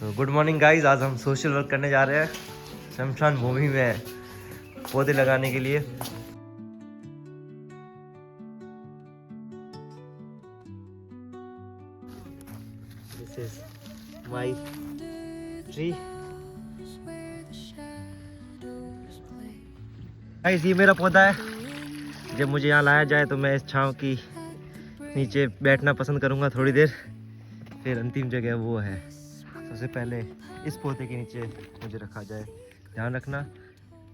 तो good morning guys, आज हम सोशल वर्क करने जा रहे हैं शमशान भूमि में पौधे लगाने के लिए। This is my tree. Guys ये मेरा पौधा है। जब मुझे यहाँ लाया जाए तो मैं इस छांव की नीचे बैठना पसंद करूँगा थोड़ी देर। फिर अंतिम जगह वो है, सबसे पहले इस पौधे के नीचे मुझे रखा जाए। ध्यान रखना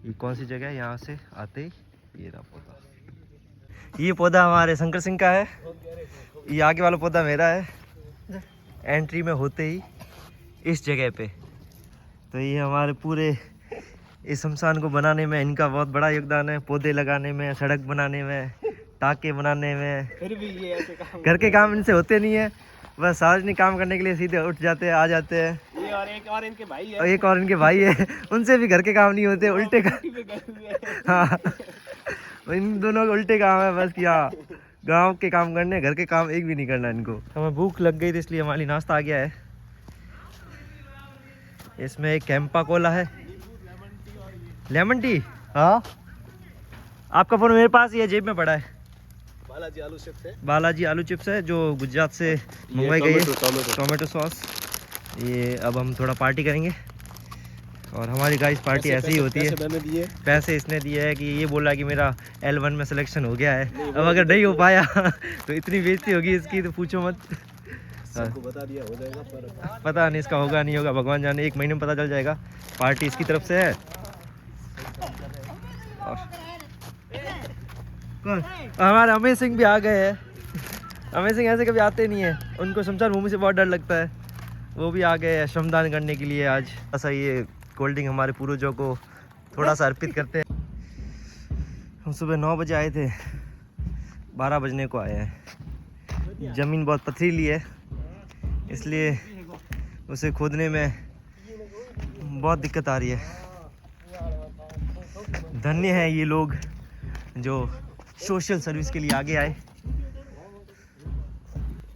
ये कौन सी जगह है, यहाँ से आते ही ये रहा पौधा। ये पौधा हमारे शंकर सिंह का है, ये आगे वाला पौधा मेरा है। एंट्री में होते ही इस जगह पे, तो ये हमारे पूरे इस शमशान को बनाने में इनका बहुत बड़ा योगदान है। पौधे लगाने में, सड़क बनाने में, टाके बनाने में। फिर भी ये ऐसे काम घर के काम इनसे होते नहीं है, बस सार्वजनिक काम करने के लिए सीधे उठ जाते हैं, आ जाते हैं। ये और एक और इनके भाई है, और एक और इनके भाई है, उनसे भी घर के काम नहीं होते, उल्टे का। हाँ, इन दोनों के उल्टे काम है बस कि हाँ गाँव के काम करने, घर के काम एक भी नहीं करना इनको। हमें भूख लग गई थी इसलिए हमारे लिए नाश्ता आ गया है। इसमें एक कैंपा कोला है, लेमन टी। हाँ, आपका फोन मेरे पास ही है, जेब में पड़ा है। बालाजी आलू चिप्स है, बालाजी आलू चिप्स है जो गुजरात से मंगवाई गई है, टोमेटो सॉस। ये अब हम थोड़ा पार्टी करेंगे और हमारी गाइस पार्टी ऐसे ही होती है। मैंने दिए पैसे इसने दिए है कि ये बोला कि मेरा L1 में सिलेक्शन हो गया है। अब अगर नहीं हो पाया तो इतनी बेइज्जती होगी इसकी तो पूछो मत। सबको बता दिया, हो जाएगा पर पता नहीं इसका होगा नहीं होगा, भगवान जाने, 1 महीने में पता चल जाएगा। पार्टी इसकी तरफ से है। और कौन? हमारे अमेज सिंह भी आ गए हैं। अमेज सिंह ऐसे कभी आते नहीं है, उनको शमशान भूमि से बहुत डर लगता है। वो भी आ गए हैं श्रमदान करने के लिए आज। ऐसा ये कोल्ड ड्रिंक हमारे पूर्वजों को थोड़ा सा अर्पित करते हैं। हम सुबह 9 बजे आए थे, 12 बजने को आए हैं। ज़मीन बहुत पथरीली है इसलिए उसे खोदने में बहुत दिक्कत आ रही है। धन्य है ये लोग जो सोशल सर्विस के लिए आगे आए।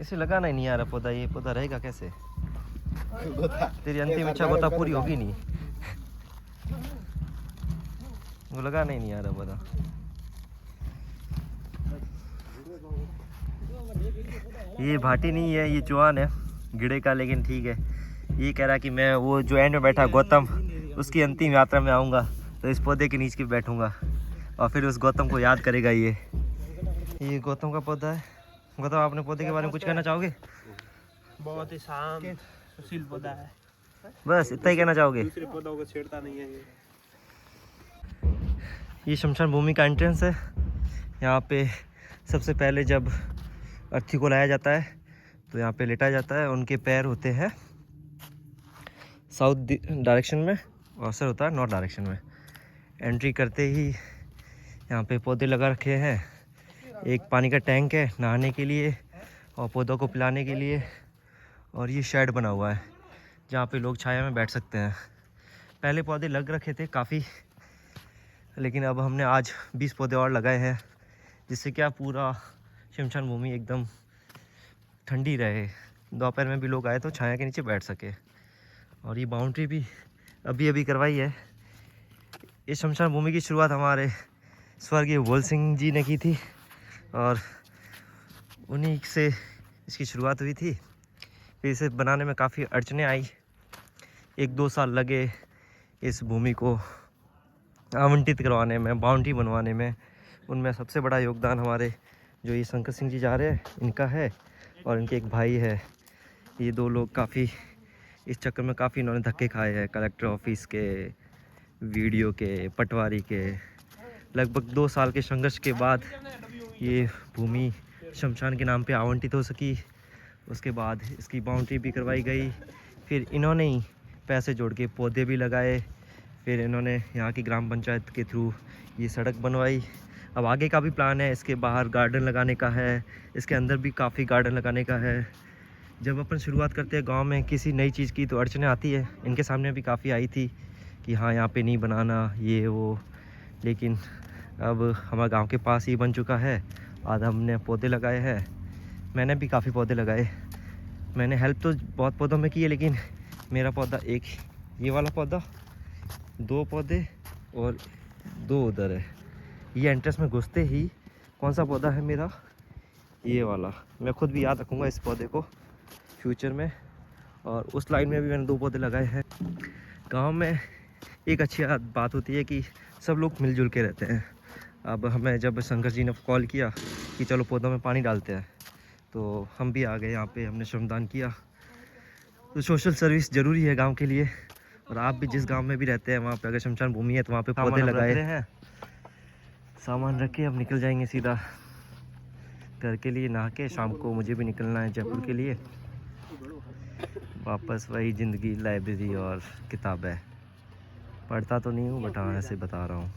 इसे लगाना ही नहीं आ रहा पौधा, ये पौधा रहेगा कैसे? तेरी अंतिम इच्छा पौधा पूरी होगी नहीं, वो लगाना ही नहीं आ रहा पौधा। ये भाटी नहीं है, ये चौहान है गिड़े का, लेकिन ठीक है। ये कह रहा कि मैं वो जो एंड में बैठा गौतम, उसकी अंतिम यात्रा में आऊँगा तो इस पौधे के नीचे बैठूंगा और फिर उस गौतम को याद करेगा। ये गौतम का पौधा है। गौतम, आपने पौधे के बारे में कुछ कहना चाहोगे? बहुत ही शांत सुशील पौधा है, बस इतना ही कहना चाहोगे? दूसरे पौधों को छेड़ता नहीं है ये शमशान भूमि का एंट्रेंस है। यहाँ पे सबसे पहले जब अर्थी को लाया जाता है तो यहाँ पे लेटाया जाता है। उनके पैर होते हैं साउथ डायरेक्शन में और सर होता है नॉर्थ डायरेक्शन में। एंट्री करते ही यहाँ पे पौधे लगा रखे हैं। एक पानी का टैंक है नहाने के लिए और पौधों को पिलाने के लिए, और ये शेड बना हुआ है जहाँ पे लोग छाया में बैठ सकते हैं। पहले पौधे लग रखे थे काफ़ी, लेकिन अब हमने आज 20 पौधे और लगाए हैं, जिससे क्या पूरा शमशान भूमि एकदम ठंडी रहे। दोपहर में भी लोग आए तो छाया के नीचे बैठ सके। और ये बाउंड्री भी अभी अभी करवाई है। इस शमशान भूमि की शुरुआत हमारे स्वर्गीय भोल सिंह जी ने की थी और उन्हीं से इसकी शुरुआत हुई थी। फिर इसे बनाने में काफ़ी अड़चनें आई, 1-2 साल लगे इस भूमि को आवंटित करवाने में, बाउंड्री बनवाने में। उनमें सबसे बड़ा योगदान हमारे जो ये शंकर सिंह जी जा रहे हैं इनका है, और इनके एक भाई है। ये 2 लोग काफ़ी इस चक्कर में काफ़ी इन्होंने धक्के खाए हैं, कलेक्टर ऑफिस के, वीडियो के, पटवारी के। लगभग 2 साल के संघर्ष के बाद ये भूमि शमशान के नाम पे आवंटित हो सकी। उसके बाद इसकी बाउंड्री भी करवाई गई। फिर इन्होंने ही पैसे जोड़ के पौधे भी लगाए। फिर इन्होंने यहाँ की ग्राम पंचायत के थ्रू ये सड़क बनवाई। अब आगे का भी प्लान है, इसके बाहर गार्डन लगाने का है, इसके अंदर भी काफ़ी गार्डन लगाने का है। जब अपन शुरुआत करते हैं गांव में किसी नई चीज़ की तो अड़चनें आती है। इनके सामने भी काफ़ी आई थी कि हाँ यहाँ पे नहीं बनाना ये वो, लेकिन अब हमारे गांव के पास ही बन चुका है। आज हमने पौधे लगाए हैं, मैंने भी काफ़ी पौधे लगाए। मैंने हेल्प तो बहुत पौधों में की है, लेकिन मेरा पौधा एक, ये वाला पौधा, 2 पौधे और 2 उधर है। ये एंट्रेंस में घुसते ही कौन सा पौधा है मेरा, ये वाला। मैं खुद भी याद रखूँगा इस पौधे को फ्यूचर में। और उस लाइन में भी मैंने 2 पौधे लगाए हैं। गांव में एक अच्छी बात होती है कि सब लोग मिलजुल के रहते हैं। अब हमें जब शंकर जी ने कॉल किया कि चलो पौधों में पानी डालते हैं, तो हम भी आ गए यहाँ पे, हमने श्रमदान किया। तो सोशल सर्विस ज़रूरी है गांव के लिए। और आप भी जिस गांव में भी रहते हैं वहाँ पे अगर शमशान भूमि है तो वहाँ पे पौधे लगाए हैं। सामान रख के अब निकल जाएंगे सीधा घर के लिए नहा के। शाम को मुझे भी निकलना है जयपुर के लिए वापस। वही ज़िंदगी, लाइब्रेरी और किताबें। पढ़ता तो नहीं हूँ बट हाँ ऐसे बता रहा हूँ।